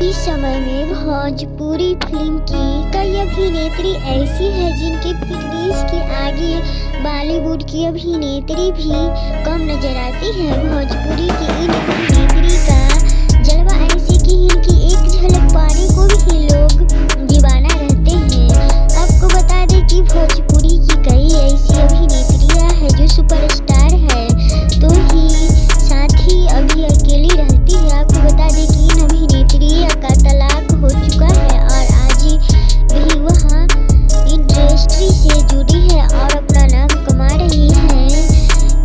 इस समय में भोजपुरी फिल्म की कई अभिनेत्री ऐसी है जिनके फिटनेस के आगे बॉलीवुड की अभिनेत्री भी कम नजर आती है। भोजपुरी की इन अभिनेत्री का जलवा ऐसे कि इनकी एक झलक पाने को भी लोग दीवाना रहते हैं। आपको बता दें कि भोजपुरी की कई ऐसी अभिनेत्रियां हैं जो सुपरस्टार है तो ही साथ ही अभी अकेली रहती है। आपको बता दें कि इन अभिनेत्रियों का तलाक हो चुका है और आज भी वह इंडस्ट्री से जुड़ी है और अपना नाम कमा रही है।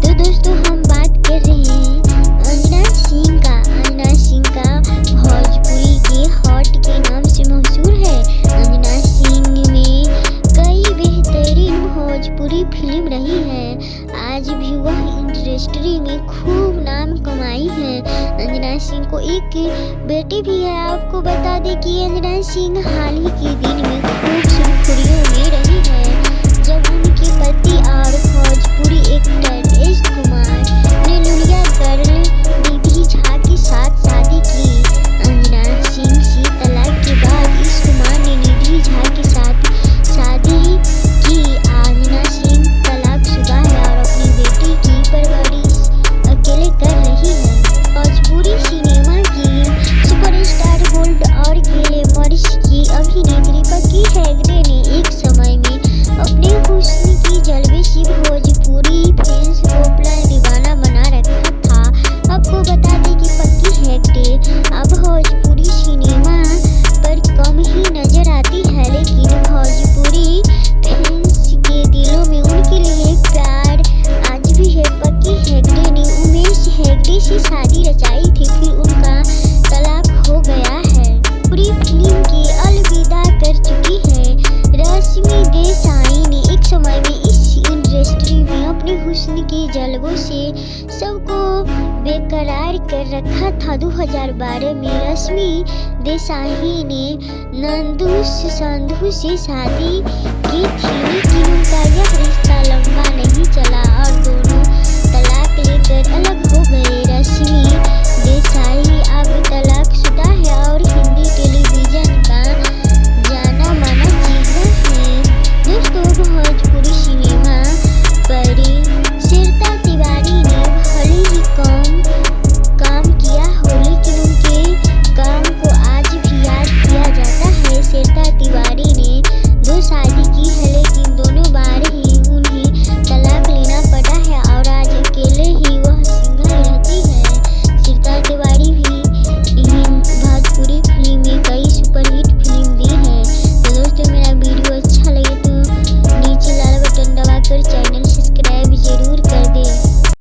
तो दोस्तों हम बात कर रहे हैं अंजना सिंह का। अंजना सिंह का भोजपुरी के हॉट के नाम से मशहूर है। अंजना सिंह में कई बेहतरीन भोजपुरी फिल्म रही है। आज भी वह इंडस्ट्री में खूब नाम कमाई है। अंजना सिंह को एक बेटी भी है। आपको बता दें कि अंजना सिंह हाल ही के दिन में खूब सुर्खियों में रही है जब उनके पति और भोजपुरी एक्टर एस कुमार ने लुलिया गर्ल निधि झा के साथ शादी की। अंजना सिंह से तलाक के बाद एस कुमार ने निधि झा के साथ शादी की। अंजना सिंह तलाकशुदा है और अपनी बेटी की परवरिश अकेले कर रही है। भोजपुरी सिनेमा की सुपरस्टार गोल्ड और ग्लैमरस की अभिनेत्री पक्की हेगड़े ने एक समय में अपने हुस्न की जलवे से भोजपुरी फैंस को अपना दीवाना बना रखा था। आपको बता दें कि पक्की हेगड़े अब भोजपुरी सिनेमा पर कम ही नजर आती है लेकिन भोजपुरी फैंस के दिलों में उनके लिए प्यार आज भी है। पक्की हेगड़े ने उमेश हेगड़े से शादी रचाई थी फिर उनका तलाक हो गया है। पूरी फिल्म की अलविदा कर चुकी है। रश्मि देसाई ने एक समय में इस इंडस्ट्री में अपने हुस्न के जलवों से सबको बेकरार कर रखा था। 2012 में रश्मि देसाई ने नंदू संधू से शादी की थी लेकिन उनका यह रिश्ता लंबा नहीं चला और दोनों तलाक लेकर अलग हो गए। रश्मि देसाई अब तलाक